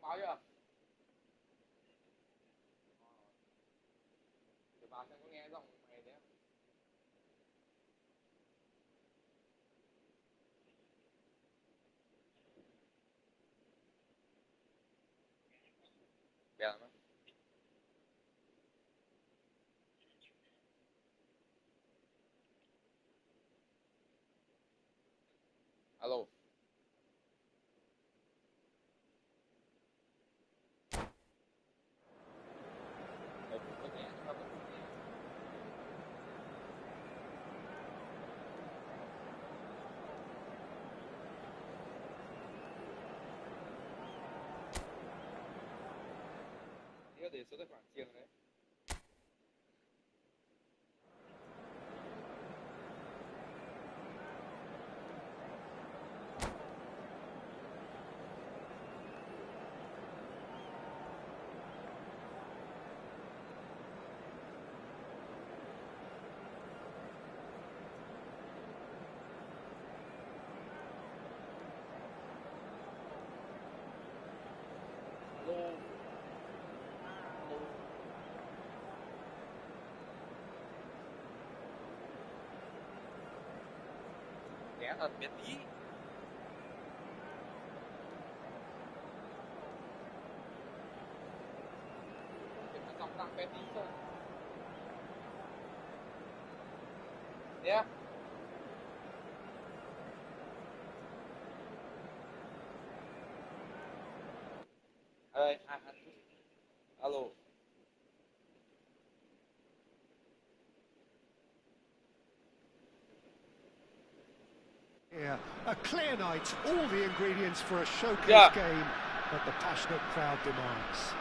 báo chưa? Để báo xem có nghe giọng mày đấy. Bèo lắm. Alo. Để số tài khoản tiền đấy. Té thật miễn phí. Phải dòng tặng bé tí thôi. Nhé. Ơi, alo. Yeah, a clear night, all the ingredients for a showcase game that the passionate crowd demands.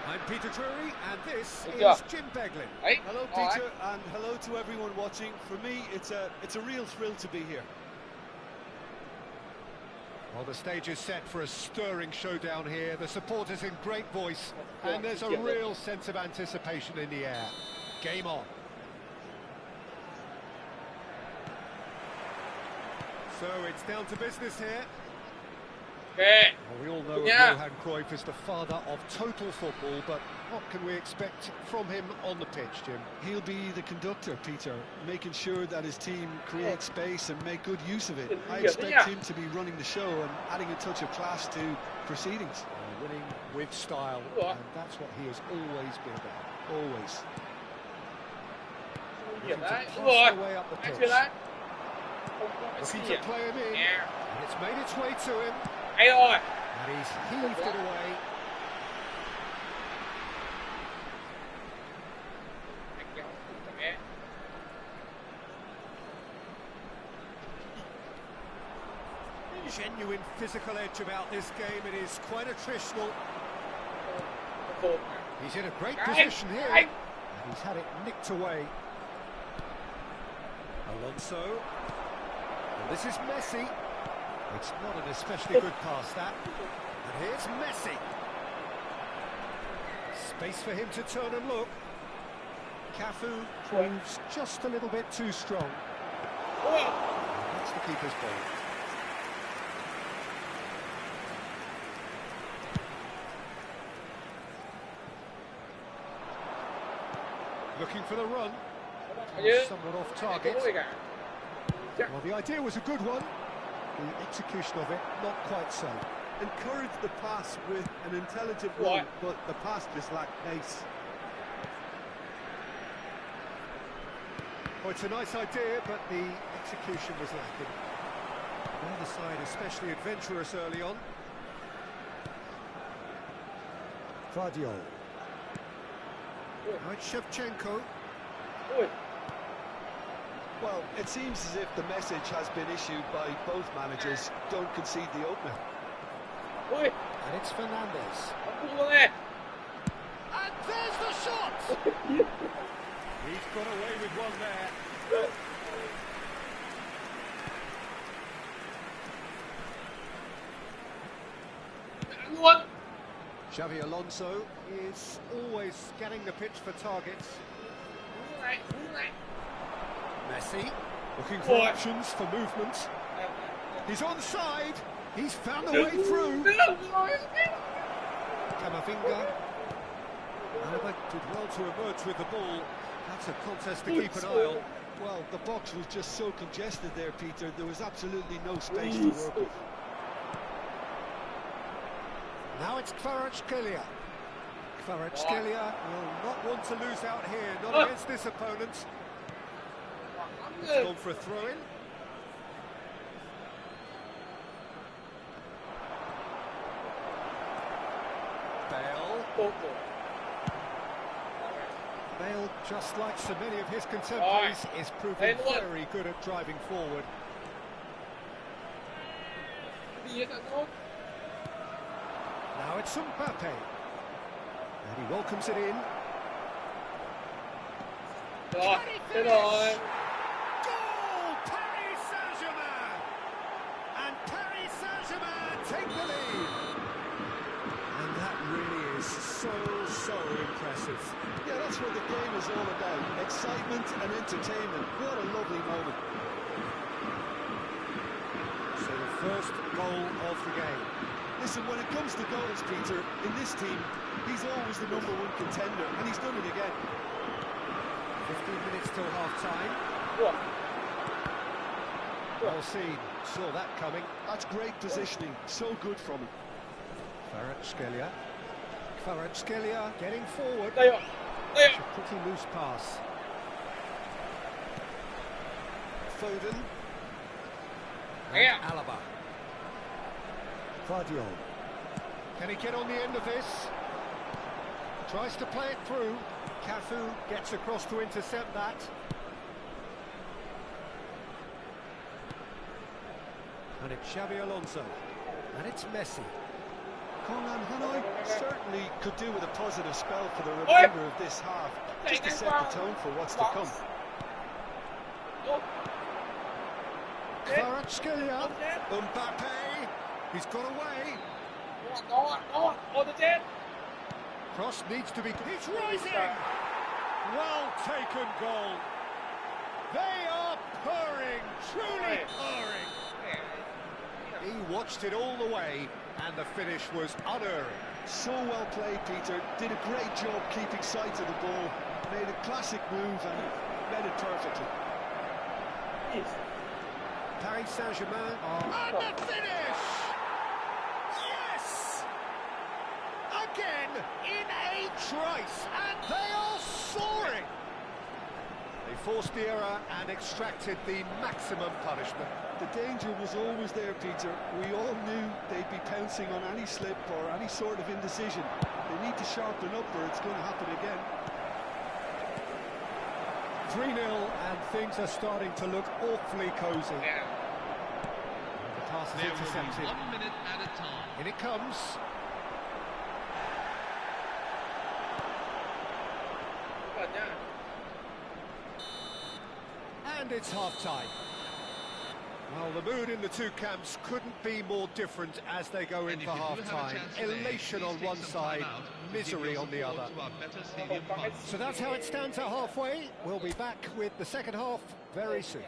I'm Peter Drury, and this is Jim Beglin. Hello, Peter, and hello to everyone watching. For me, it's a real thrill to be here. Well, the stage is set for a stirring showdown here. The supporters in great voice, and there's a real sense of anticipation in the air. Game on. So it's down to business here. Okay. Well, we all know Johan Cruyff is the father of total football, but what can we expect from him on the pitch, Jim? He'll be the conductor, Peter, making sure that his team creates space and make good use of it. I expect him to be running the show and adding a touch of class to proceedings. Winning with style, and that's what he has always been about. Always. Looking to pass the way up the pitch. Looking to play him in, and it's made its way to him. And he's heaved it away. Genuine physical edge about this game. It is quite attritional. He's in a great position here, and he's had it nicked away. Alonso. And this is Messi. It's not an especially good pass, that. And here's Messi. Space for him to turn and look. Cafu proves just a little bit too strong. That's the keeper's ball. Looking for the run. Somewhat off target. Well, the idea was a good one. The execution of it, not quite so. Encourage the pass with an intelligent run, but the pass just lacked pace. Well, it's a nice idea, but the execution was lacking. Neither side especially adventurous early on. Vardiol. Right, Shevchenko. Well, it seems as if the message has been issued by both managers. Don't concede the opener. And it's Fernandez. And there's the shot! He's got away with one there. Xavi Alonso is always scanning the pitch for targets. Messi looking for options for movement. He's onside. He's found a way through. Camavinga. Alaba did well to emerge with the ball. That's a contest to keep an eye on. Well, the box was just so congested there, Peter. There was absolutely no space to work with. Now it's Kvaratskhelia. Kvaratskhelia will not want to lose out here, not against this opponent. He's gone for a throw-in. Bale. Bale, just like so many of his contemporaries, is proving very good at driving forward. Now it's Mbappe. And he welcomes it in. Can he finish? Goal! Paris Saint-Germain! And Paris Saint-Germain take the lead. And that really is so impressive. Yeah, that's what the game is all about. Excitement and entertainment. What a lovely moment. So the first goal of the game. Listen, when it comes to goals, Peter, in this team, he's always the #1 contender, and he's done it again. 15 minutes till half-time. Well seen, saw that coming. That's great positioning, so good from him. Kvaratskhelia. Kvaratskhelia getting forward. It's a pretty loose pass. Foden. And Alaba. Vardiol. Can he get on the end of this? Tries to play it through. Cafu gets across to intercept that. And it's Xabi Alonso. And it's Messi. Conan Hanoi certainly could do with a positive spell for the remainder of this half, just to set the tone for what's to come. Kvaratskhelia. Mbappe. He's got away. Cross needs to be... He's rising! Well taken goal. They are purring, truly purring. He watched it all the way, and the finish was unerring. So well played, Peter. Did a great job keeping sight of the ball. Made a classic move and made it perfectly. Paris Saint-Germain. And the finish! Yes! Again, in a trice, and they are soaring! They forced the error and extracted the maximum punishment. The danger was always there, Peter. We all knew they'd be pouncing on any slip or any sort of indecision. They need to sharpen up or it's going to happen again. 3-0 and things are starting to look awfully cosy. The pass is intercepted. 1 minute at a time. In it comes. And it's half-time. Well, the mood in the two camps couldn't be more different as they go in for half-time. Elation on one side, misery on the other. So that's how it stands at halfway. We'll be back with the second half very soon.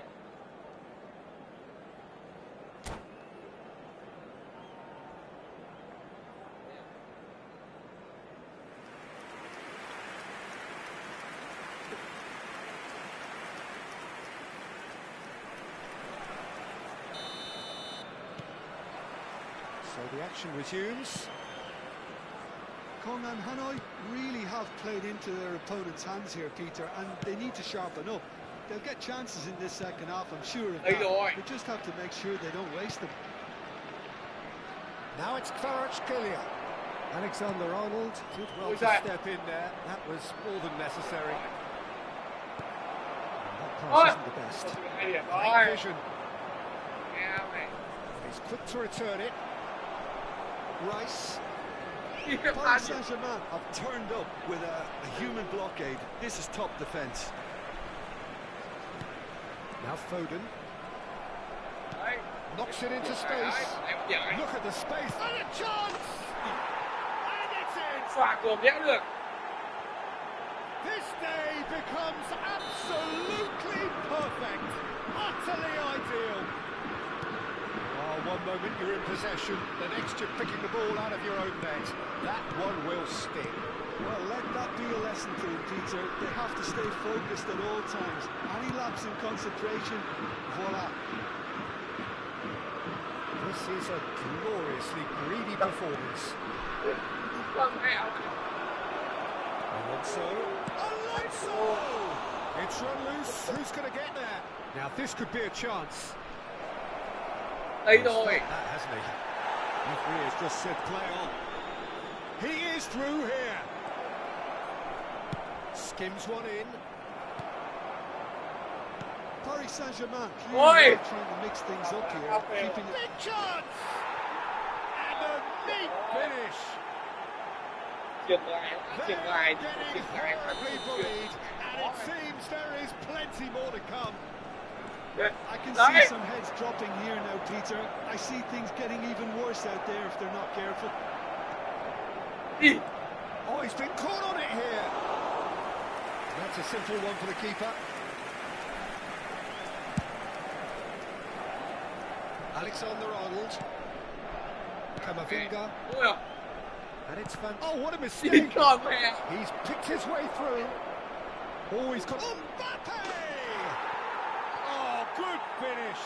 So the action resumes. Conan Hanoi really have played into their opponent's hands here, Peter, and they need to sharpen up. They'll get chances in this second half, I'm sure of that. They just have to make sure they don't waste them. Now it's Kvaratskhelia. Alexander-Arnold did well to step in there. That was more than necessary. That pass isn't the best. Great vision. He's quick to return it. Rice. Paris Saint-Germain have turned up with a human blockade. This is top defence. Now Foden. Knocks it into space. Look at the space. And a chance! And it's in! This day becomes absolutely perfect. Utterly ideal. One moment you're in possession, the next you're picking the ball out of your own net. That one will stick. Well, let that be a lesson to them, Peter. They have to stay focused at all times. Any lapse in concentration, voila. This is a gloriously greedy performance. Alonso! It's run loose. Who's going to get there? Now this could be a chance. Đây He's rồi. stopped that, hasn't he? Referee has just said play on. He is through here. Skims one in. Paris Saint-Germain Oi! trying to mix things up here, keeping it. Big chance! And a neat finish. Chuyền ngoài, Getting horribly bullied, and it seems there is plenty more to come. I can see some heads dropping here now, Peter. I see things getting even worse out there if they're not careful. Oh, he's been caught on it here. That's a simple one for the keeper. Alexander-Arnold. Camavinga. And it's fun. Oh, what a mistake! He's picked his way through. Oh, he's got Mbappe! Oh, good finish.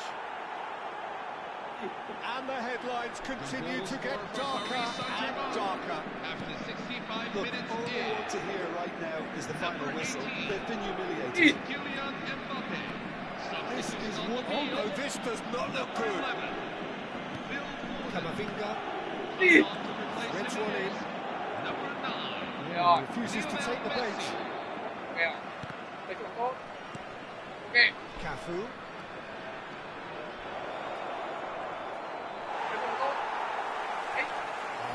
And the headlines continue to get darker and darker. After 65 Look, minutes all they want to hear right now is the final whistle. They've been humiliated. Kylian Mbappe. This is one. Oh no, this does not look good. Camavinga. Threads one in. Number 9. Yeah, refuses to take the bench. Cafu.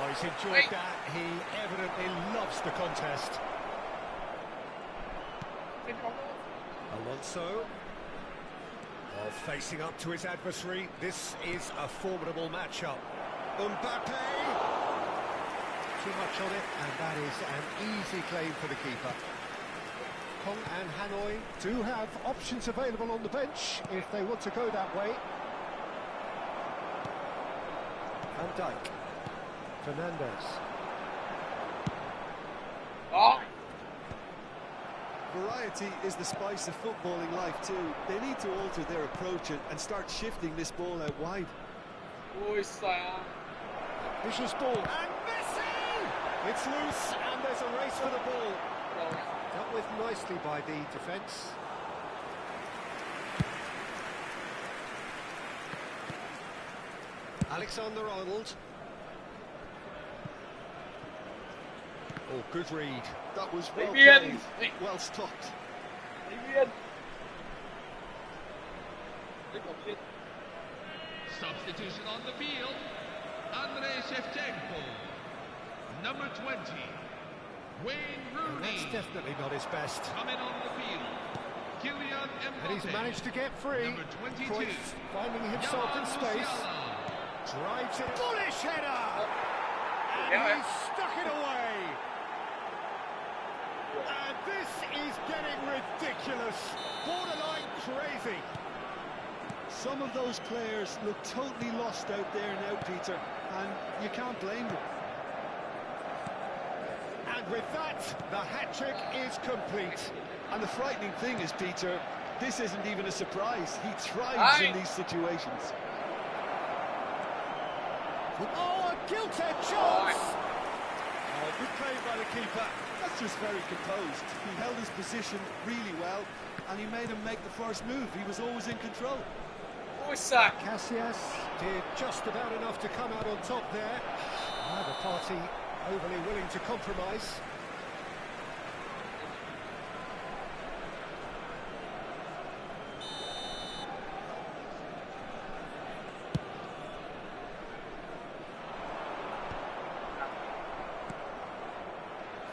Oh, he's enjoyed that. He evidently loves the contest. Alonso. Oh, facing up to his adversary. This is a formidable matchup. Mbappe. Too much on it, and that is an easy claim for the keeper. Kong and Hanoi do have options available on the bench if they want to go that way. Van Dijk. Fernandez. Variety is the spice of footballing life too. They need to alter their approach and start shifting this ball out wide. Vicious ball. And Messi! It's loose, and there's a race for the ball. Dealt with nicely by the defence. Alexander-Arnold. Oh, good read. That was well Fabian. played. Well stopped. Substitution on the field. Andrei Shevchenko. Number 20. Wayne Rooney. That's definitely not his best. Coming on the field. Kylian Mbappe. And he's managed to get free. Number 22. Cruyff finding himself in space. Drives it. Bullish header! And he's stuck it away. And this is getting ridiculous. Borderline crazy. Some of those players look totally lost out there now, Peter, and you can't blame them. And with that, the hat-trick is complete. And the frightening thing is, Peter, this isn't even a surprise. He thrives in these situations. Oh, a gilt-edged chance! Oh, good play by the keeper. That's just very composed. He held his position really well, and he made him make the first move. He was always in control. Casillas did just about enough to come out on top there. Neither party overly willing to compromise.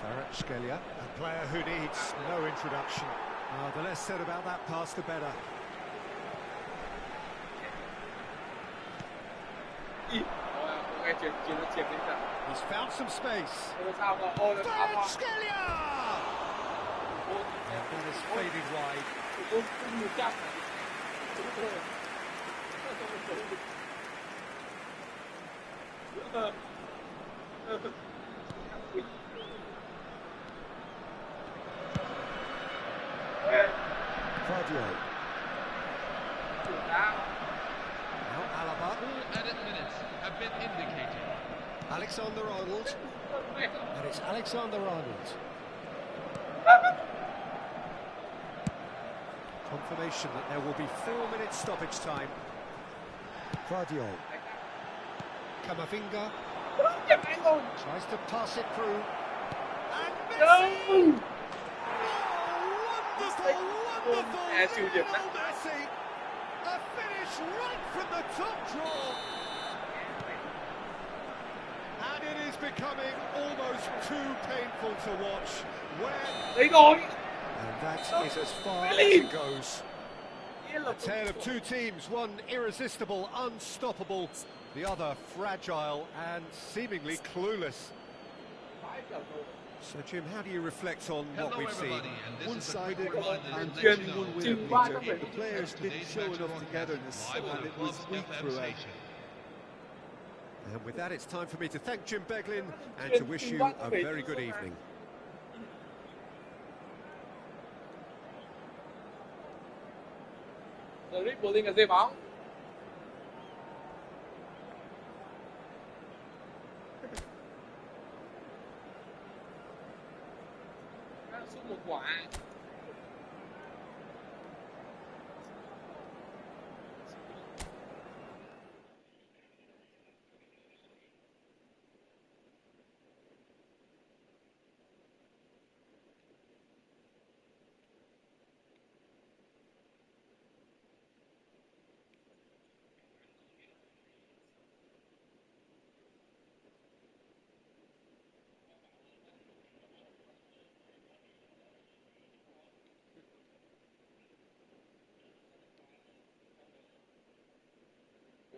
Kvaratskhelia, a player who needs no introduction. The less said about that pass, the better. He's found some space. Kvaratskhelia! And that is faded wide. Vardio. Now Alaba. Full added minutes have been indicated. Alexander-Arnold. And it's Alexander-Arnold. Confirmation that there will be 4 minutes stoppage time. Vardio. Camavinga tries to pass it through. And Messi! Oh, wonderful, wonderful Lionel Messi! A finish right from the top draw. And it is becoming almost too painful to watch. And that is as far as it goes. A tale of two teams, one irresistible, unstoppable, the other fragile and seemingly clueless. So, Jim, how do you reflect on what we've seen? One-sided and genuine winner, Peter. The players didn't show enough togetherness, and it was weak throughout. And with that, it's time for me to thank Jim Beglin and to wish you a very good evening. Dribbling là dây bóng. Sút một quả.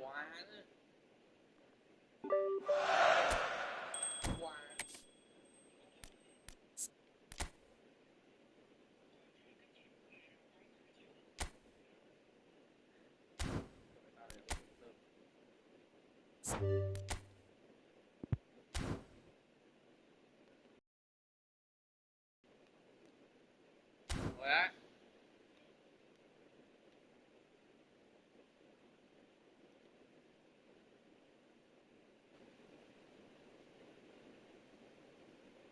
Quá. Rồi đấy.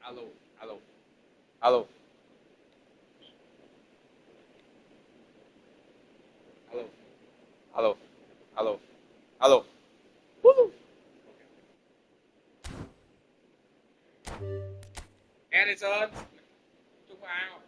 Alo, alo, alo, alo, alo, alo, alo. Woo! Edison, chúc vào.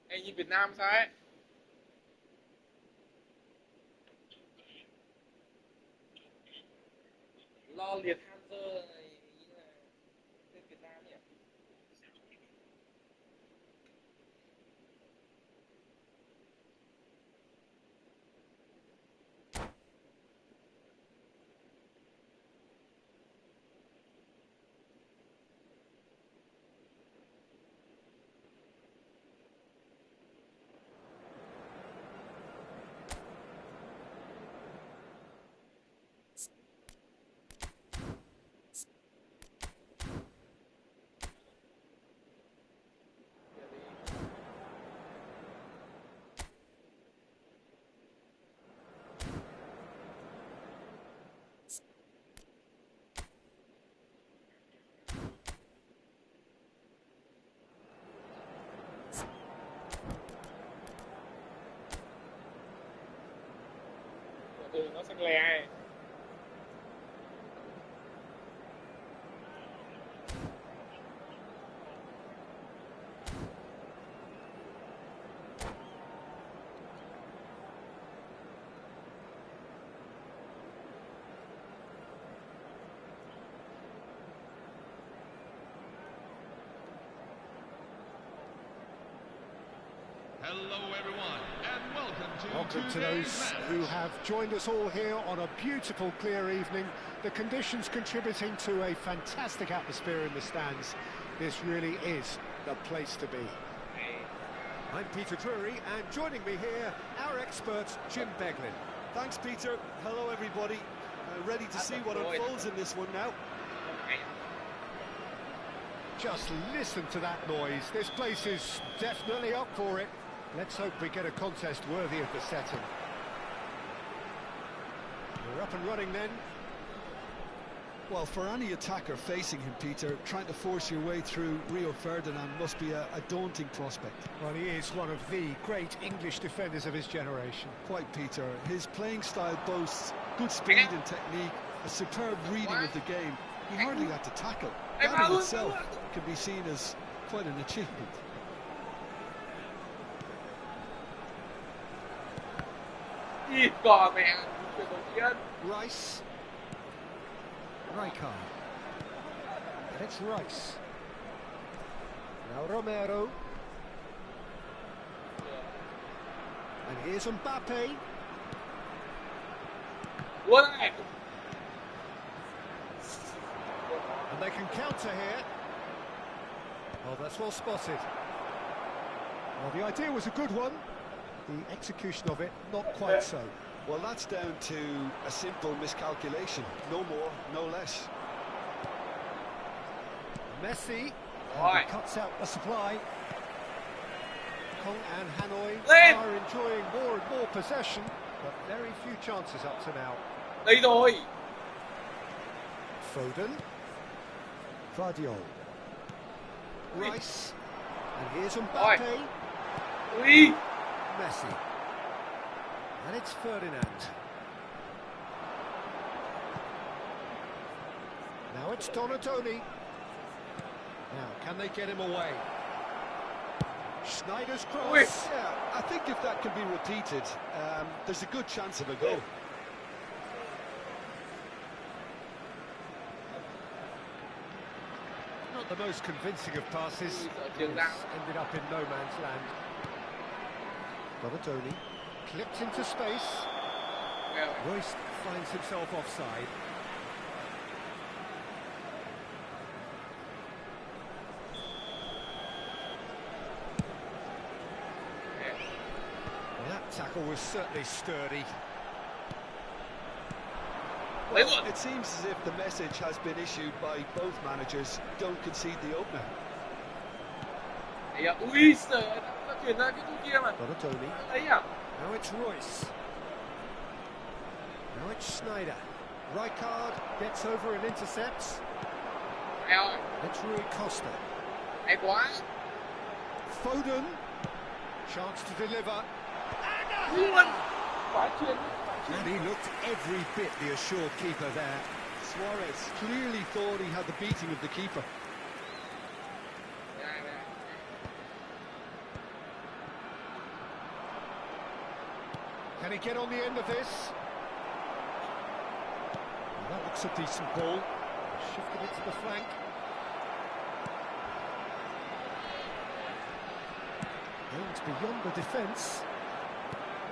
Ê, nhìn Việt Nam sao ấy? Lo liệt Hanser này ý là tên Việt Nam nhỉ? nó sắc lè. Hello everyone, and Welcome to those who have joined us all here on a beautiful, clear evening. The conditions contributing to a fantastic atmosphere in the stands. This really is the place to be. I'm Peter Drury, and joining me here, our expert, Jim Beglin. Thanks, Peter. Hello, everybody. Ready to see what unfolds in this one now. Just listen to that noise. This place is definitely up for it. Let's hope we get a contest worthy of the setting. We're up and running then. Well, for any attacker facing him, Peter, trying to force your way through Rio Ferdinand must be a daunting prospect. Well, he is one of the great English defenders of his generation. Quite, Peter. His playing style boasts good speed and technique, a superb reading of the game. He hardly had to tackle. That in itself can be seen as quite an achievement. Rice. Rijkaard. And it's Rice. Now Romero. And here's Mbappe. And they can counter here. Oh, that's well spotted. Well, the idea was a good one. The execution of it, not quite so. Well, that's down to a simple miscalculation. No more, no less. Messi cuts out the supply. Kong and Hanoi are enjoying more and more possession, but very few chances up to now. Foden. Vardiol. Rice. And here's Mbappe. Messi. And it's Ferdinand. Now it's Donatoni. Now, can they get him away? Schneider's cross. Yeah, I think if that can be repeated, there's a good chance of a goal. Not the most convincing of passes. Ended up in no man's land. Donatoni clipped into space. Royce finds himself offside. Well, that tackle was certainly sturdy. Well, it seems as if the message has been issued by both managers: don't concede the opener. Donatoni. Now it's Royce. Now it's Schneider. Rijkaard gets over and intercepts. It's Rui Costa. Foden. Chance to deliver. And he looked every bit the assured keeper there. Suarez clearly thought he had the beating of the keeper. Can he get on the end of this? Well, that looks a decent ball. Shifted it to the flank. Aims beyond the defence.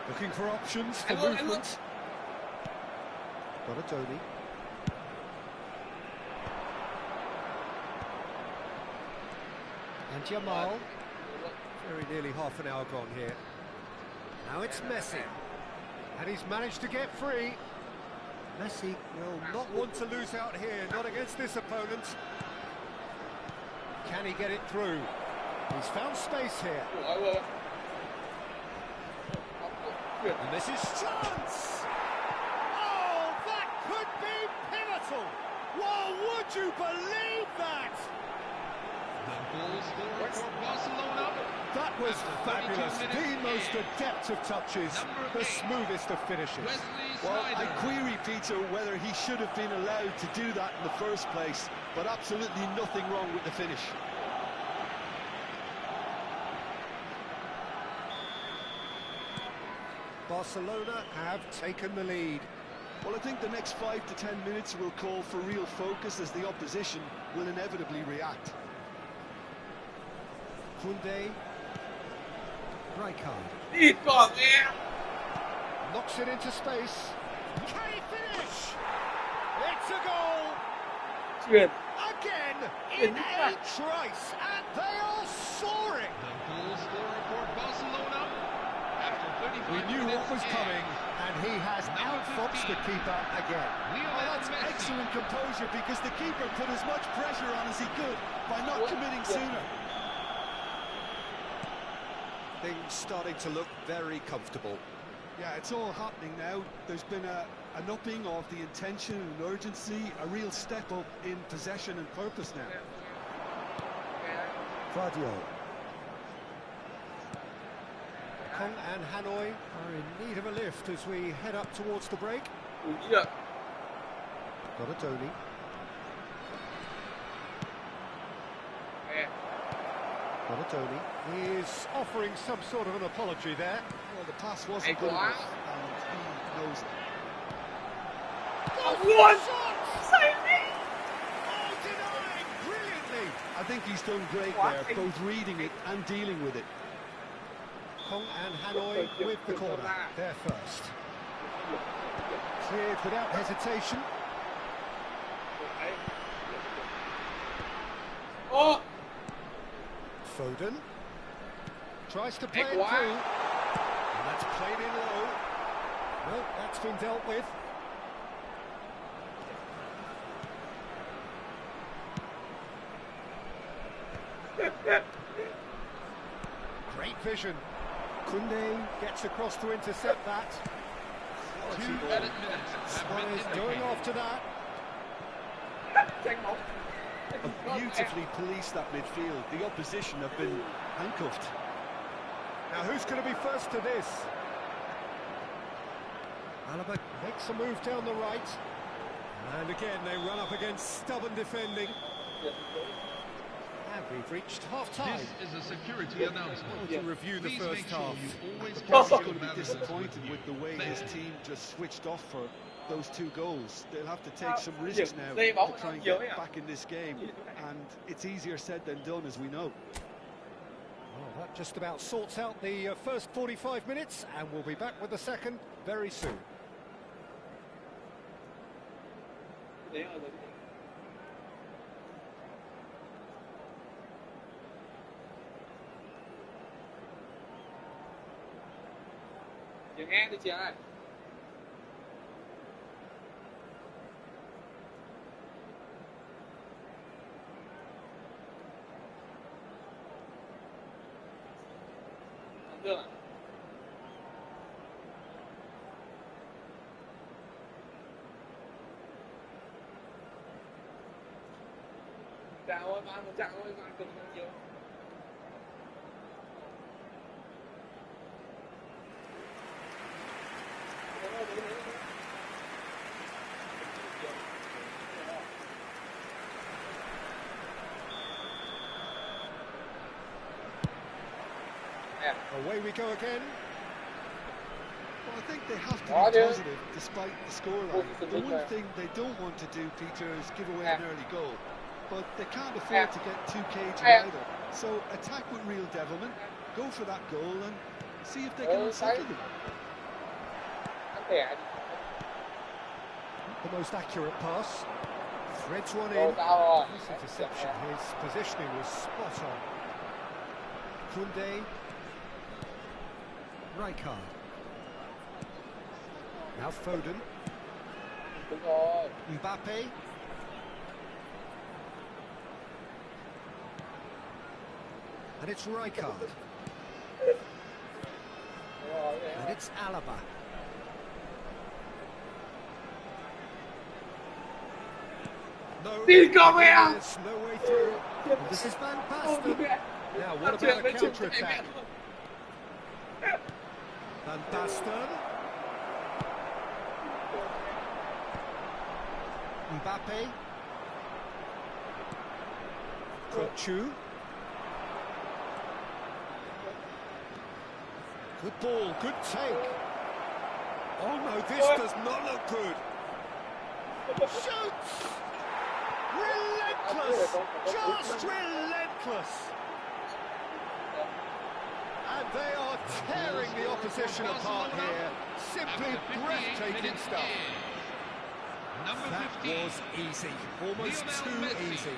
Looking for options for movement. Donatoni. And Jamal. Very nearly half an hour gone here. Now it's Messi. And he's managed to get free. Messi will not want to lose out here, not against this opponent. Can he get it through? He's found space here. And this is chance! Oh, that could be pivotal! Well, would you believe that? That was fabulous. The most adept of touches, the smoothest of finishes. Well, I query, Peter, whether he should have been allowed to do that in the first place, but absolutely nothing wrong with the finish. Barcelona have taken the lead. Well, I think the next 5 to 10 minutes will call for real focus as the opposition will inevitably react. Koundé. Rijkaard. Knocks it into space. Can he finish? It's a goal! Again, in a trice, and they are soaring! The goal scorer for Barcelona. After 35 We knew minutes what was coming, and he has outfoxed the keeper again. Oh, that's excellent composure, because the keeper put as much pressure on as he could by not committing sooner. Things starting to look very comfortable. Yeah, it's all happening now. There's been an upping of the intention and urgency, a real step up in possession and purpose now. Fadio. Kong and Hanoi are in need of a lift as we head up towards the break. Donatoni. Donatoni. He is offering some sort of an apology there. Well, the pass wasn't good enough, and he knows it. Oh, denied brilliantly. I think he's done great there, both reading it and dealing with it. Kong and Hanoi with the corner. They're first. Cleared without hesitation. Foden tries to play it through, and that's played in low. Well, that's been dealt with. Great vision. Koundé gets across to intercept that. 2 added minutes have been Suarez going indicated. off to that. Beautifully policed that midfield. The opposition have been handcuffed. Now who's going to be first to this? Alaba makes a move down the right. And again they run up against stubborn defending. And we've reached half-time. This is a security announcement. To review the Please first make sure half. you always He's carry going your to be balance disappointed you. with the way his team just switched off for those 2 goals. They'll have to take some Yeah, risks now they to won't try and have get you, back in this game, and it's easier said than done, as we know. Well, that just about sorts out the first 45 minutes, and we'll be back with the second very soon. Giờ nghe đi chị ơi. Không được ạ. Chào ơi, bạn một chào ơi, bạn cần không nhiều. Away we go again. Well, I think they have to Oh, be yeah. positive despite the scoreline. The one thing they don't want to do, Peter, is give away an early goal. But they can't afford to get too cagey either. So attack with real devilment, go for that goal and see if they can unsettle them. The most accurate pass. Threads one in. Nice interception. His positioning was spot on. Koundé. Rijkaard. Now Foden. Mbappe. And it's Rijkaard. And it's Alaba. No, there's no way through. And this is Van Basten. Now, what about a counter-attack? Van Basten. Mbappe. Kochu. Good ball, good take. Oh no, this does not look good. Shoots! Relentless! Just relentless! And they are tearing the opposition apart here. Simply breathtaking stuff. That was easy, almost too easy.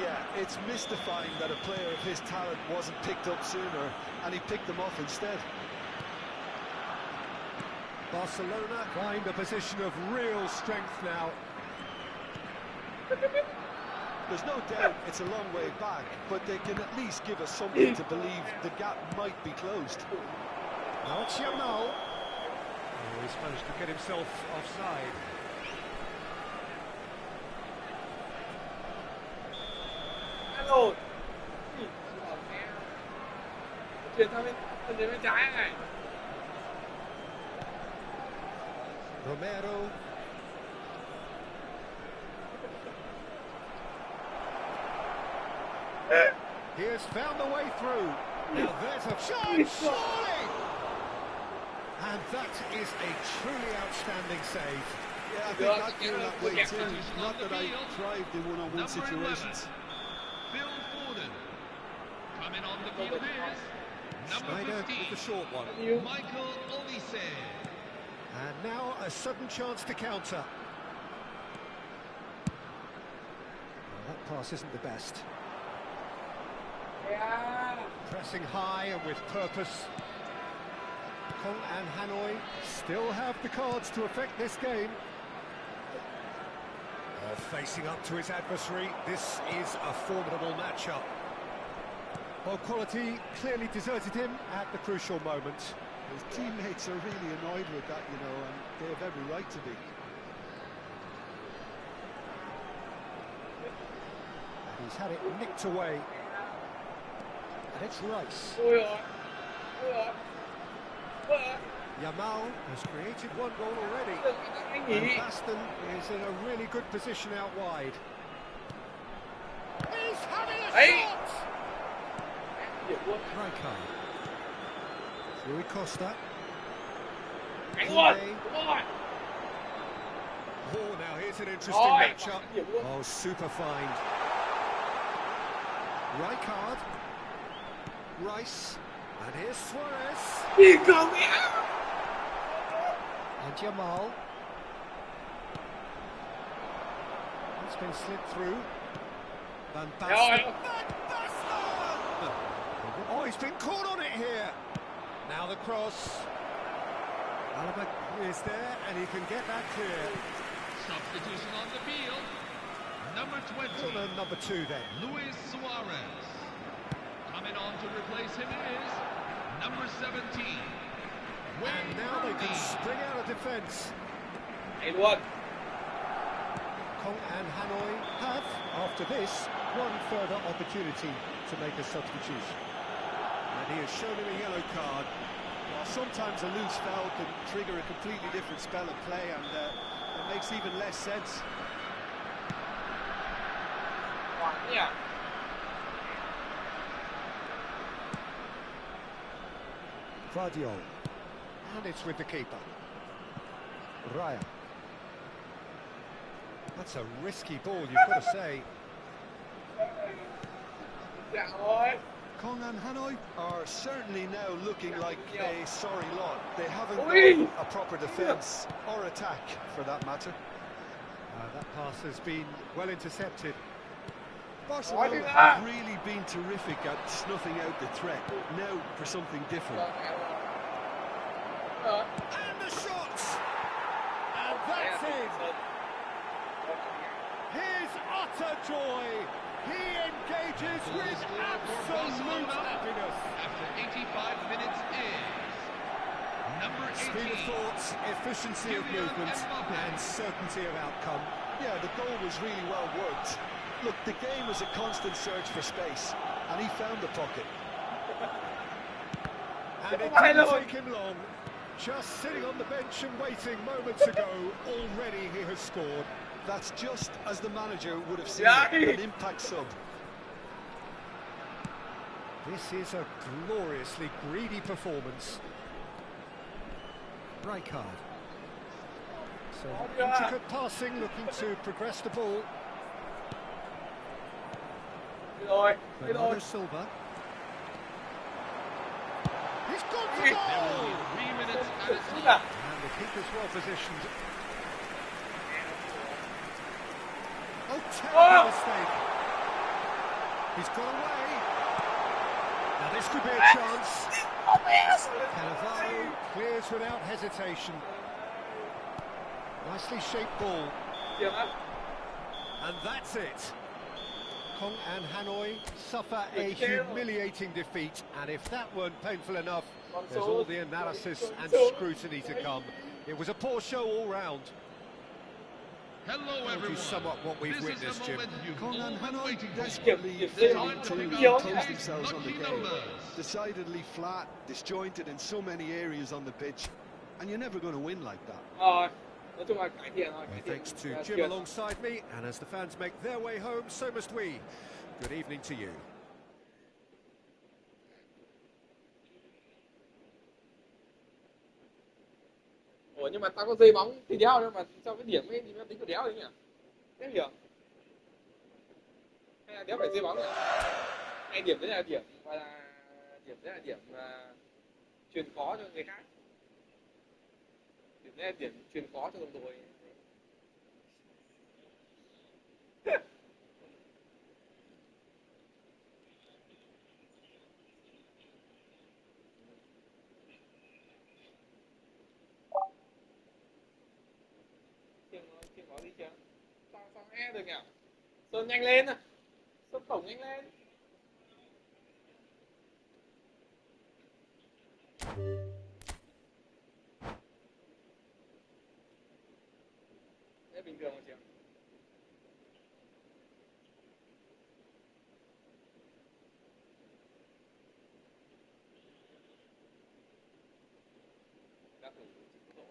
Yeah, it's mystifying that a player of his talent wasn't picked up sooner, and he picked them off instead. Barcelona find a position of real strength now. There's no doubt it's a long way back, but they can at least give us something to believe the gap might be closed. Now it's Yamal. Oh, he's managed to get himself offside. Alo. Chuyển sang bên trái này. Romero. He has found the way through. Now there's a shot, surely! And that is a truly outstanding save. Yeah, I think that came that way too. Not that I thrived in one-on-one situations. Phil Foden. Coming on the field is number Schneider 15. with the short one. Michael Olise. And now a sudden chance to counter. Well, that pass isn't the best. Yeah. Pressing high and with purpose. Kong and Hanoi still have the cards to affect this game. Facing up to his adversary, this is a formidable matchup. Well, quality clearly deserted him at the crucial moment. His teammates are really annoyed with that, you know, and they have every right to be. And he's had it nicked away. And it's Rice. Yamal has created one goal already. And Baston is in a really good position out wide. He's having a shot! Rijkaard. Rui Costa. Come on! Oh, now here's an interesting matchup. Oh, super find. Rijkaard. Rice. And here's Suarez. And Yamal. It's been slid through. Van Basten. Oh, he's been caught on it here. Now the cross. Alaba is there, and he can get that clear. Substitution on the field. Number 20. Corner number 2 then. Luis Suarez. Coming on to replace him is number 17. And now they can spring out of defence. Hey, what? Kong and Hanoi have, after this, one further opportunity to make a substitution. And he has shown him a yellow card. Well, sometimes a loose foul can trigger a completely different spell of play, and it makes even less sense. Yeah. Guardiola. And it's with the keeper. Raya. That's a risky ball, you've got to say. Kong and Hanoi are certainly now looking like a sorry lot. They haven't got a proper defence or attack, for that matter. That pass has been well intercepted. Barcelona have really been terrific at snuffing out the threat. Now for something different. And the shot! And that's it! His utter joy! He engages with absolute happiness! After 85 minutes is number 18. Speed of thought, efficiency of movement, and certainty of outcome. Yeah, the goal was really well worked. Look, the game was a constant search for space, and he found the pocket. And it didn't take him long. Just sitting on the bench and waiting moments ago, already he has scored. That's just as the manager would have seen it, an impact sub. This is a gloriously greedy performance. Rijkaard. So intricate passing, looking to progress the ball. Bernardo Silva. He's gone for There goal! will be 3 minutes at its And the keeper's well positioned. Oh, terrible mistake. He's got away. Now this could be a chance. Cannavaro clears without hesitation. Nicely shaped ball. And that's it. Kong and Hanoi suffer a humiliating defeat, and if that weren't painful enough, there's all the analysis and scrutiny to come. It was a poor show all round. Hello, How would you sum up what we've witnessed, Jim? Kong and Hanoi for. desperately failing to impose themselves on the game. Decidedly flat, disjointed in so many areas on the pitch, and you're never going to win like that. Well, thanks to Jim alongside me, and as the fans make their way home, so must we. Good evening to you. Ủa nhưng mà tao có dây bóng thì đéo đâu mà sao cái điểm ấy thì nó tính của đéo đấy nhỉ? Thế hiểu? Hay là đéo phải dây bóng nhỉ? Hay điểm đấy là điểm và điểm đấy là điểm truyền khó cho người khác. Điểm đấy là điểm truyền khó cho đồng đội. Chuyện có gì chưa? Sao nghe được nhỉ? Sơn nhanh lên à? Sơn tổng nhanh lên. Thế bình thường mà chị ạ. Đã thử chỉnh độ.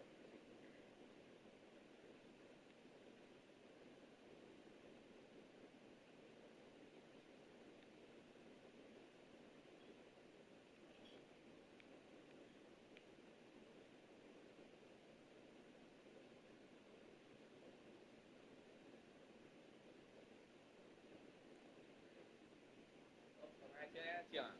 Hai chơi chị ạ.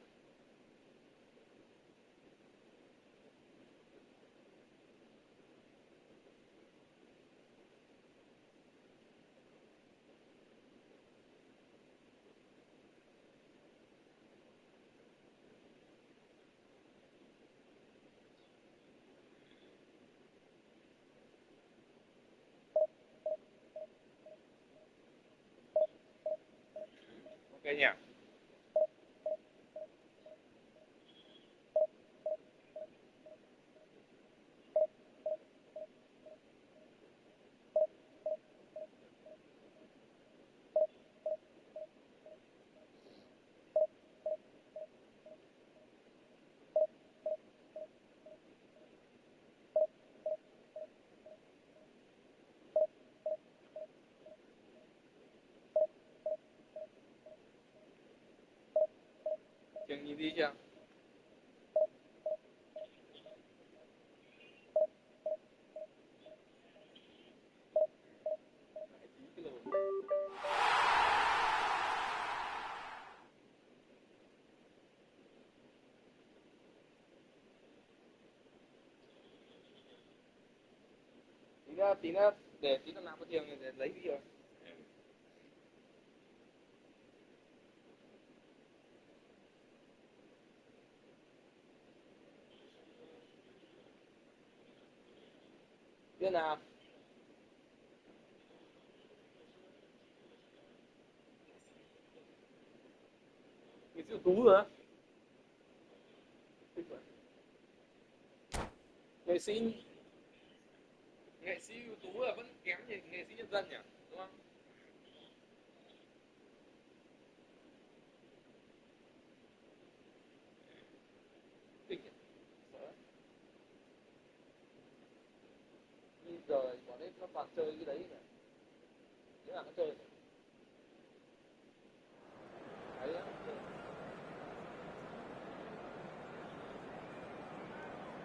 Ok nhỉ? Trường nhìn đi chưa? Tí nữa để tí nữa làm có tiền để lấy video. Biết nào? Người siêu tú rồi á. Nghệ sĩ ưu tú là vẫn kém như nghệ sĩ nhân dân nhỉ, đúng không? Kinh nhỉ? Sợ. Bây giờ bọn ấy nó toàn chơi cái đấy nhỉ? chơi. Đấy á.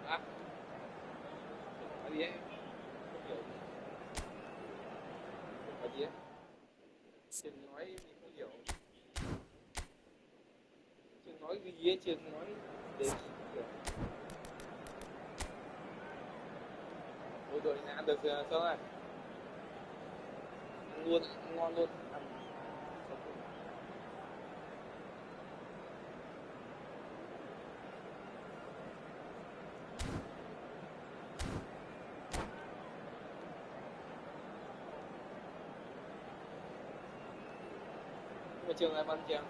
À. Nói gì ấy? Không hiểu gì. Nói gì ấy? Chuyện nói mình không hiểu. Chuyện nói gì ấy, chuyện nói đến không hiểu. Ôi đội này ăn được chưa này? Ăn luôn, ăn ngon luôn. Ăn. Mà trường em ăn chưa?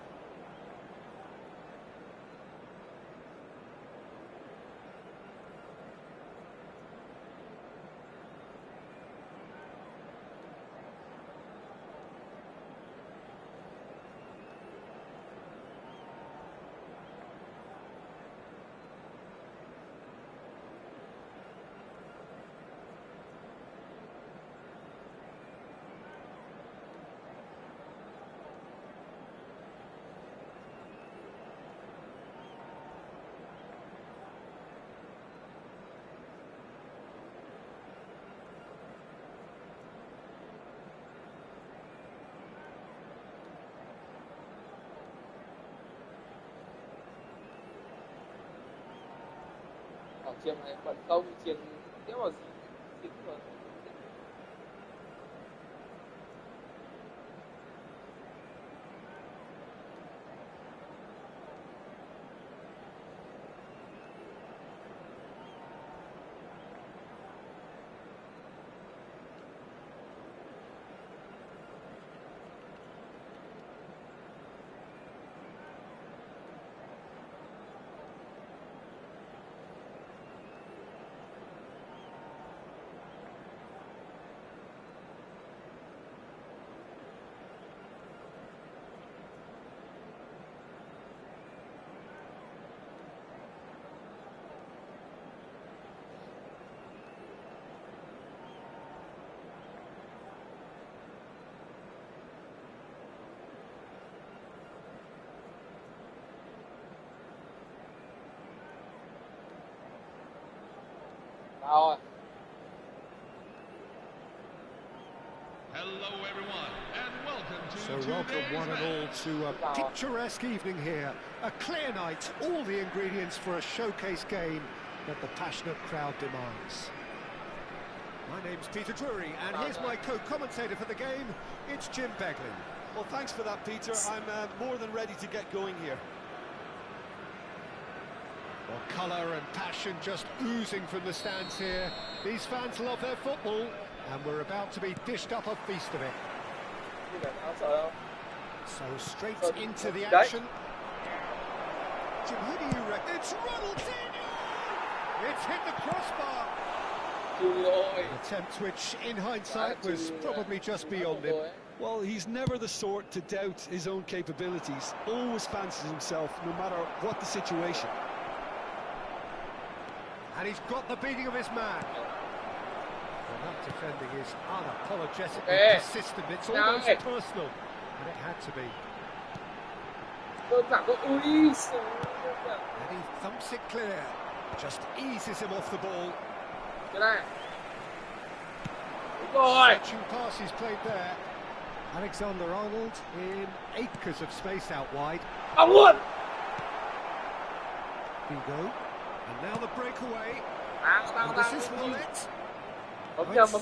Trường này bận không, trường nếu mà gì mà rồi. Hello, everyone, and welcome to So welcome one and all to a picturesque evening here. A clear night, all the ingredients for a showcase game that the passionate crowd demands. My name's Peter Drury, and here's my co-commentator for the game. It's Jim Beglin. Well, thanks for that, Peter. I'm more than ready to get going here. Well, colour and passion just oozing from the stands here. These fans love their football, and we're about to be dished up a feast of it. So straight into the action. Jim, who do you reckon? It's Ronaldinho! It's hit the crossbar. An attempt which, in hindsight, was probably just beyond him. Well, he's never the sort to doubt his own capabilities. Always fancies himself, no matter what the situation. And he's got the beating of his man. Well, that defending is unapologetically persistent. It's almost personal. And it had to be. And he thumps it clear. Just eases him off the ball. Stretching passes played there. Alexander-Arnold in acres of space out wide. Hugo. And now the breakaway. And this is Wallet. Nice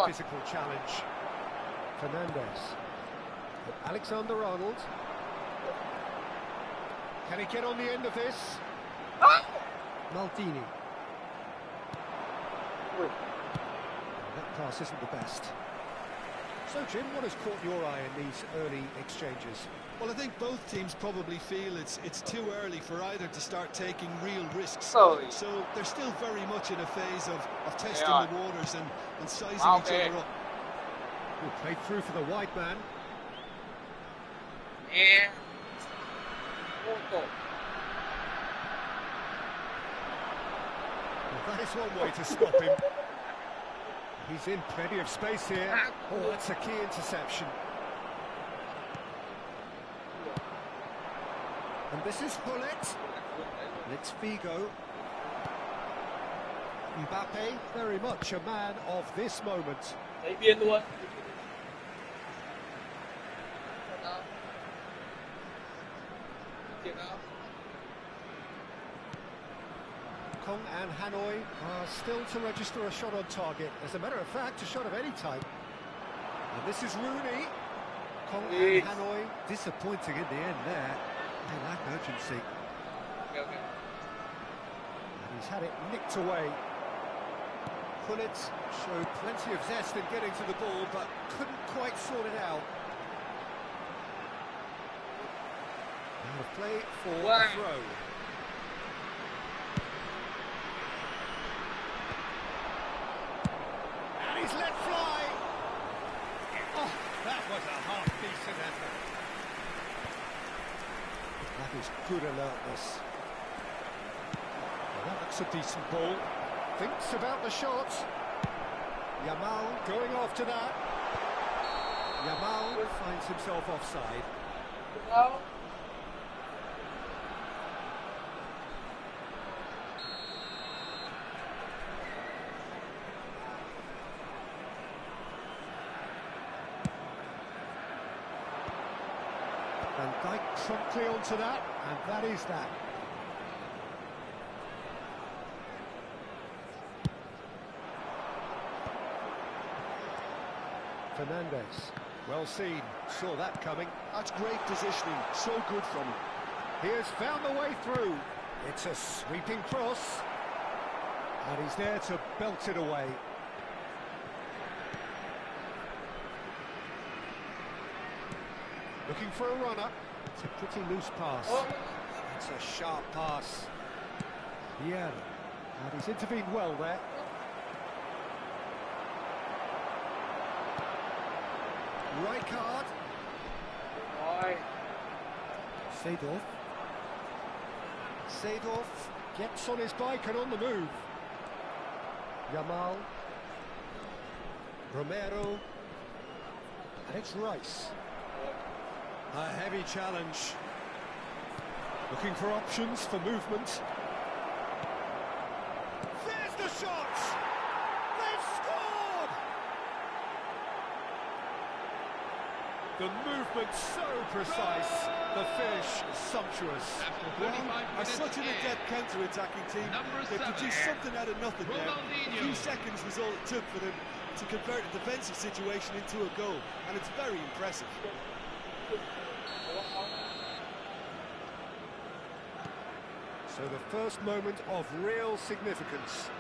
physical challenge. Fernandez. Alexander-Arnold. Can he get on the end of this? Maldini. That pass isn't the best. So, Jim, what has caught your eye in these early exchanges? Well, I think both teams probably feel it's too early for either to start taking real risks. So they're still very much in a phase of testing the waters and sizing each other up. Well, played through for the wide man. Well, that is one way to stop him. He's in plenty of space here. Oh, that's a key interception. And this is Hullet. It's Figo. Mbappe, very much a man of this moment. Đấy biên luôn. Kong and Hanoi are still to register a shot on target. As a matter of fact, a shot of any type. And this is Rooney. Kong and Hanoi disappointing in the end there. They lack urgency. Okay. And he's had it nicked away. Hullet showed plenty of zest in getting to the ball, but couldn't quite sort it out. Now a play for a throw. And he's let fly. Oh, that was a half-decent effort. That is good alertness. Well, that looks a decent ball. Thinks about the shot. Yamal going after that. Yamal finds himself offside. Van Dijk promptly onto that, and that is that. Fernandez, well seen, saw that coming. That's great positioning, so good from him. He has found the way through. It's a sweeping cross, and he's there to belt it away. Looking for a runner. It's a pretty loose pass. It's a sharp pass. Yeah, and he's intervened well there. Rijkaard. Seedorf. Seedorf gets on his bike and on the move. Yamal. Romero. And it's Rice. A heavy challenge. Looking for options for movement. There's the shot! They've scored! The movement so precise, the finish sumptuous. Are such an adept counter-attacking team. They produced something out of nothing there. A few seconds was all it took for them to convert a defensive situation into a goal, and it's very impressive. So the first moment of real significance.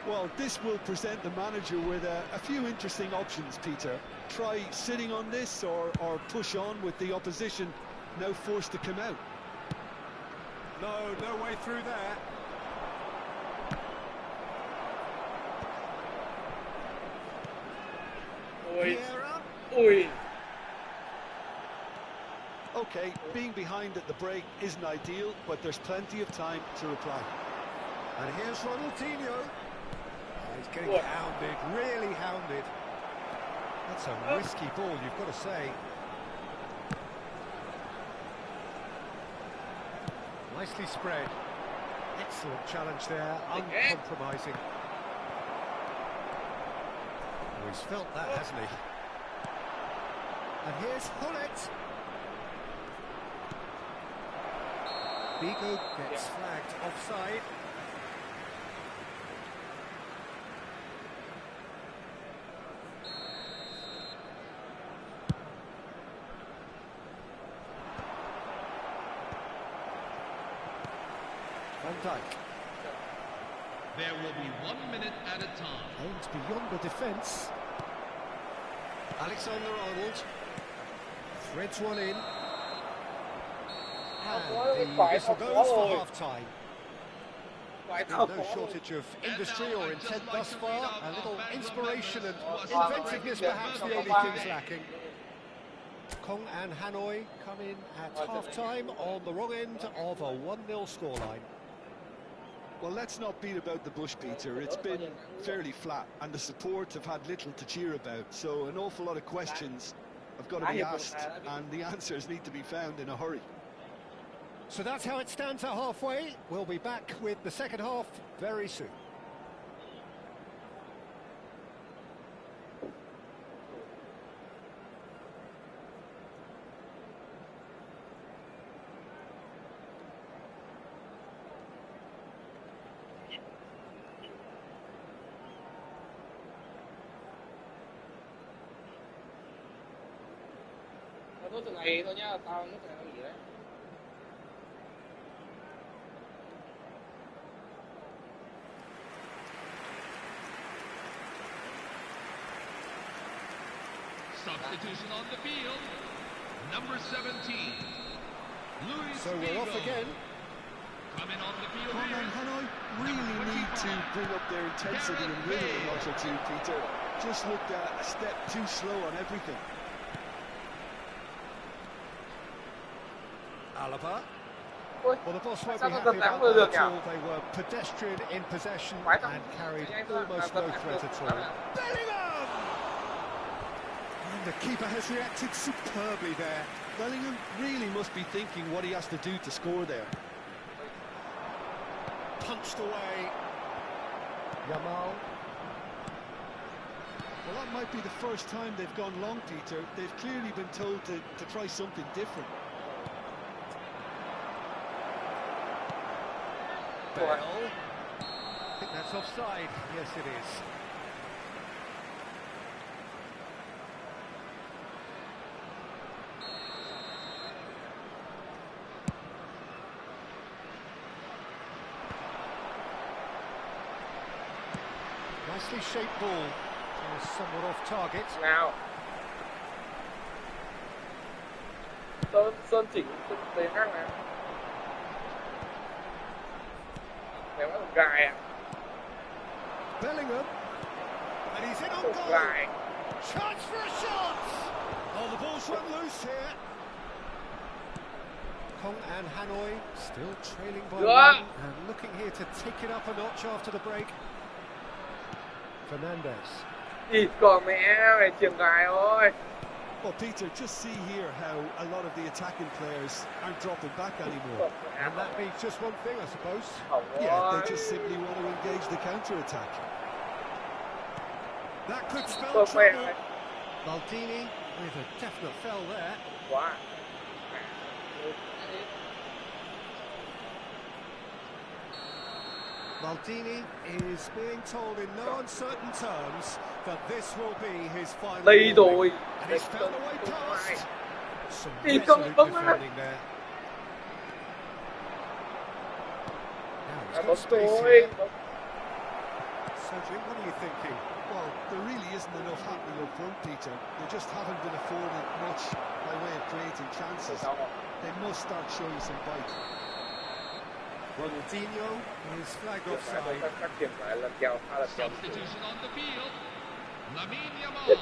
Well, this will present the manager with a few interesting options, Peter. Try sitting on this or push on with the opposition now forced to come out. No way through there. Ui. Okay, being behind at the break isn't ideal, but there's plenty of time to reply. And here's Ronaldinho. Oh, he's getting hounded, really hounded. That's a risky ball, you've got to say. Nicely spread. Excellent challenge there, uncompromising. Oh, he's felt that, hasn't he? And here's Hullet. Figo gets flagged offside. Van Dijk. There will be 1 minute at a time. Aimed beyond the defence. Alexander-Arnold threads one in. And the whistle goes for half-time. No shortage of industry or intent thus far. A little inspiration and inventiveness perhaps the only things lacking. Kong and Hanoi come in at half-time on the wrong end of a 1-0 scoreline. Well, let's not beat about the bush, Peter. It's been fairly flat, and the support have had little to cheer about. So an awful lot of questions have got to be asked, and the answers need to be found in a hurry. So that's how it stands at halfway. We'll be back with the second half very soon. Nó từ ngày thôi nhá, tao nó từ ngày nghỉ đấy. Substitution on the field. Number 17. Luis So we're off again. Coming on the field Come on, here. Hanoi really need to bring up their intensity and rhythm a notch or two, Peter. Just looked a step too slow on everything. Alaba. Ôi, Well, the boss won't sao be nó happy giật đánh about vừa that được at all. nhỉ? They were pedestrian in possession Quái tao. and carried Anh thôi, almost là no giật threat được. at all. Bellingham! And the keeper has reacted superbly there. Bellingham really must be thinking what he has to do to score there. Punched away. Yamal. Well, that might be the first time they've gone long, Peter. They've clearly been told to try something different. Bell. I think that's offside. Yes, it is. Nicely shaped ball. Somewhat off target. Nào. Sơn chỉnh tới khác nào. Ném vào gài à? Bellingham. And he's in on Một goal. gài. Chance for a shot! Oh, the ball's run loose here. Kong and Hanoi still trailing by Được. one and looking here to take it up a notch after the break. Fernandez. Ịt còn mẹ mày chuyền gài thôi. Well, Peter, just see here how a lot of the attacking players aren't dropping back anymore. And that means just one thing, I suppose. Yeah, they just simply want to engage the counter-attack. That could spell Không mẹ trouble. mày. Maldini with a definite foul there. Quá. Maldini is being told in no uncertain terms that this will be his final Đây warning. rồi. And he's found a way past. Some Đi resolute không á. defending there. Now he's got Bóng space tối. here. Cedric, what are you thinking? Well, there really isn't enough happening up front, Peter. They just haven't been afforded much by way of creating chances. They must start showing some bite. Ronaldinho is flagged Chuyền phải offside. các chuyền phải lần kèo pha lần kèo. Substitution on the field. Lamine Yamal.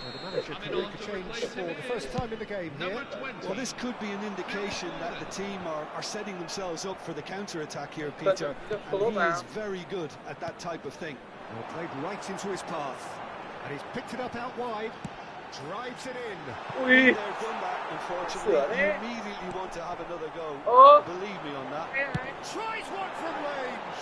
So the manager can make a change for the first time in the game here. Number 20. Well, this could be an indication that the team are setting themselves up for the counter-attack here, Peter. And he is very good at that type of thing. Well, played right into his path. And he's picked it up out wide. Drives it in. Ui. They've done that, unfortunately. Sửa You đấy. immediately want to have another go. Believe me on that. Tries one from range.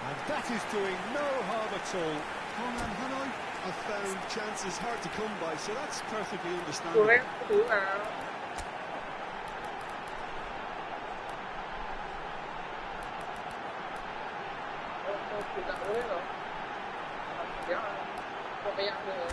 And that is doing no harm at all. Hong Hanoi have found chances hard to come by, so that's perfectly Tôi understandable. ghét cái thứ nào. Không chuyền đạo hết rồi. Kéo à. Không cái ăn nữa.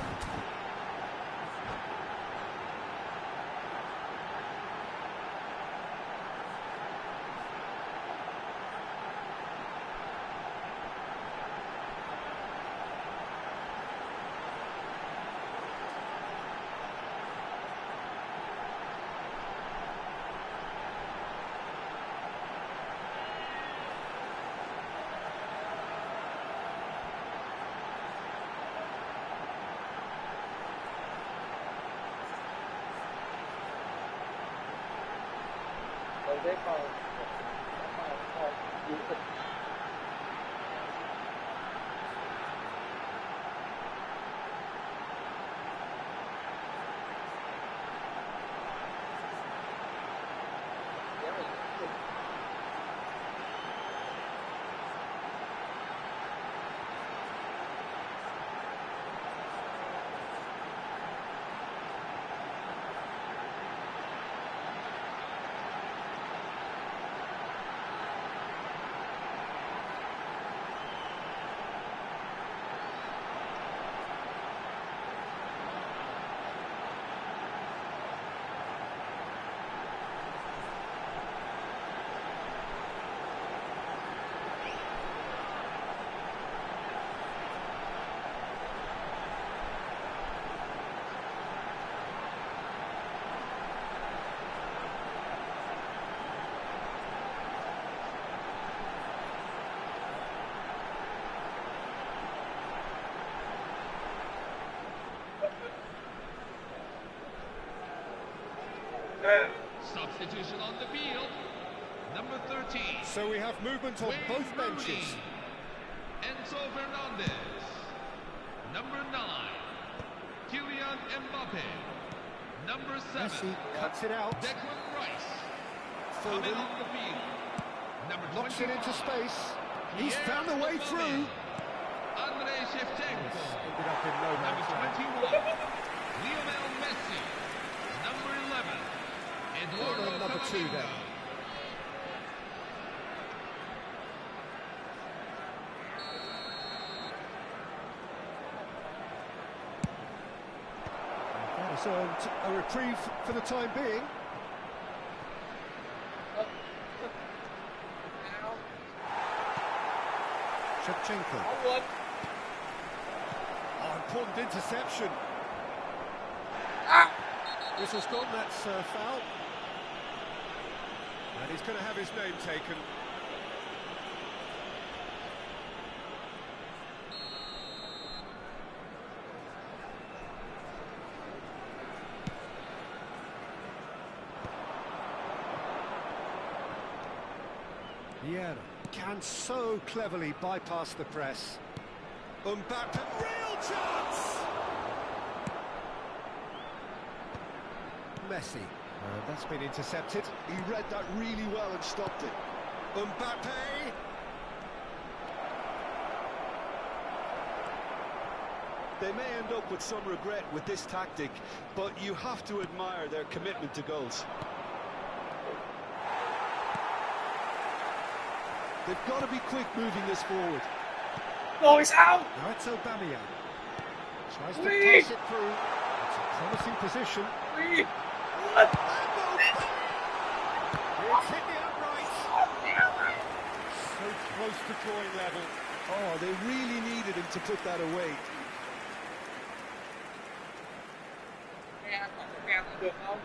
Rồi đấy còn Substitution on the field. Number 13. So we have movement on both benches. Enzo Fernandez. Number 9. Kylian Mbappe. Number 7. Messi cuts it out. Declan Rice. Coming on the field. Number 21. Knocks it into space. He's found a way through. Andrei Shevchenko. Ended up in no man's land. Number 21. Lionel Messi. Number 11. Eduardo Number 2 there. That has earned a reprieve for the time being. Shevchenko. Oh, important interception. Whistle's gone, that's foul. And he's going to have his name taken. Yeah, can so cleverly bypass the press. Mbappe, real chance! Messi, that's been intercepted. He read that really well and stopped it. Mbappe! They may end up with some regret with this tactic, but you have to admire their commitment to goals. They've got to be quick moving this forward. Oh, it's out! Now it's Aubameyang. Tries to pass it through. It's a promising position. It's hit the uprights. So close to drawing level. Oh, they really needed him to put that away. Được không?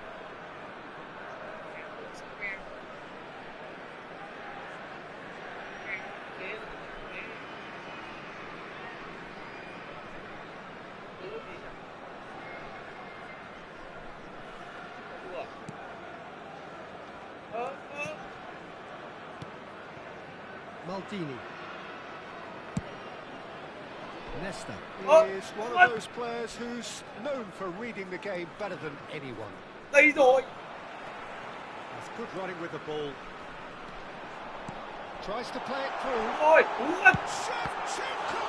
Maldini. Nesta is one of those players who's known for reading the game better than anyone. Đây rồi. That's good running with the ball. Tries to play it through. Rồi, Shevchenko!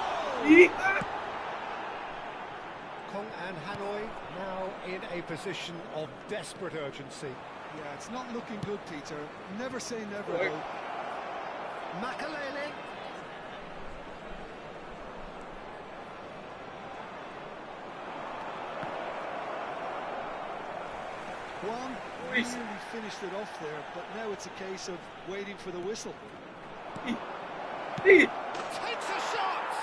Kong and Hanoi now in a position of desperate urgency. Yeah, it's not looking good, Peter. Never say never, though. Makalele. Juan really finished it off there, but now it's a case of waiting for the whistle. Takes a shot!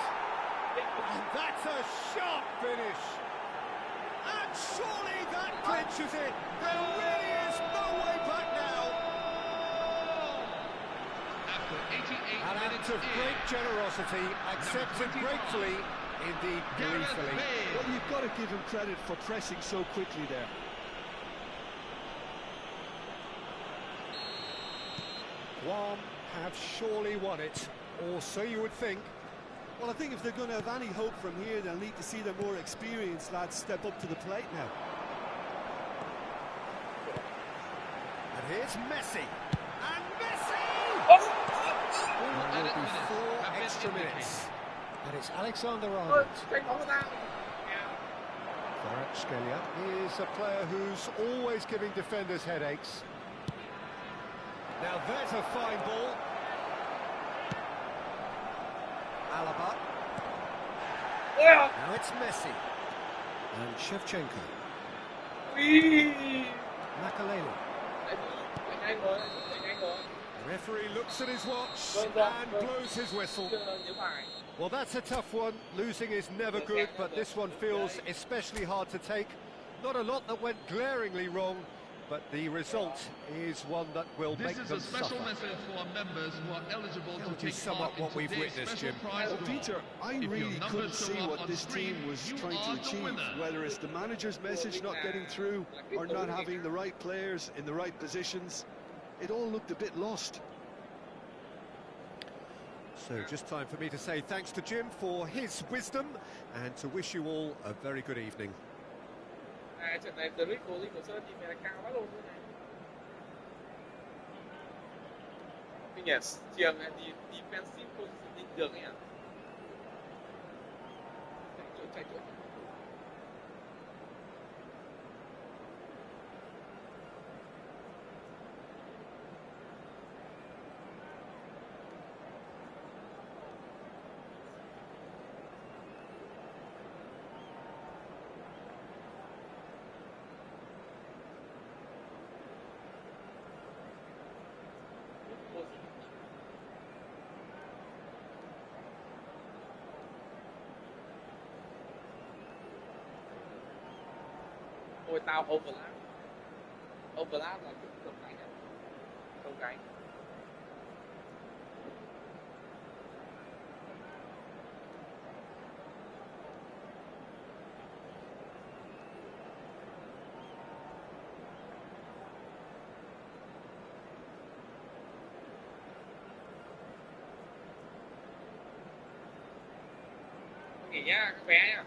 And that's a sharp finish. And surely that clinches it. There really is no way back now. After 88 An act minutes of great generosity, accepted gratefully, indeed gleefully. Well, you've got to give him credit for pressing so quickly there. Juan have surely won it, or so you would think. Well, I think if they're going to have any hope from here, they'll need to see their more experienced lads step up to the plate now. And here's Messi. And Messi! There will be 4 extra minutes. And it's Alexander-Arnold. Kvaratskhelia is a player who's always giving defenders headaches. Now there's a fine ball. Alaba. Now it's Messi. And Shevchenko. Makaleli. The referee looks at his watch and blows his whistle. Well, that's a tough one. Losing is never good, but this one feels especially hard to take. Not a lot that went glaringly wrong, but the result is one that will make them suffer. This is a special message for members who are eligible to take sum part up what in we've today's witnessed, special Jim? prize Well, draw. Peter, I If your really numbers couldn't show see up what on this screen, team was you trying to are the achieve, winner. whether it's the manager's message not getting through or not having the right players in the right positions. It all looked a bit lost. So just time for me to say thanks to Jim for his wisdom and to wish you all a very good evening. Trận này Drick của Linh của Sơn thì mẹ là cao quá luôn này. Cái nhà trường này thì defensive positioning được ấy à? Chạy chỗ. Ôi tao overlap. Overlap là cái không cánh à? Không cánh. Nghỉ nhá, các bé nhá.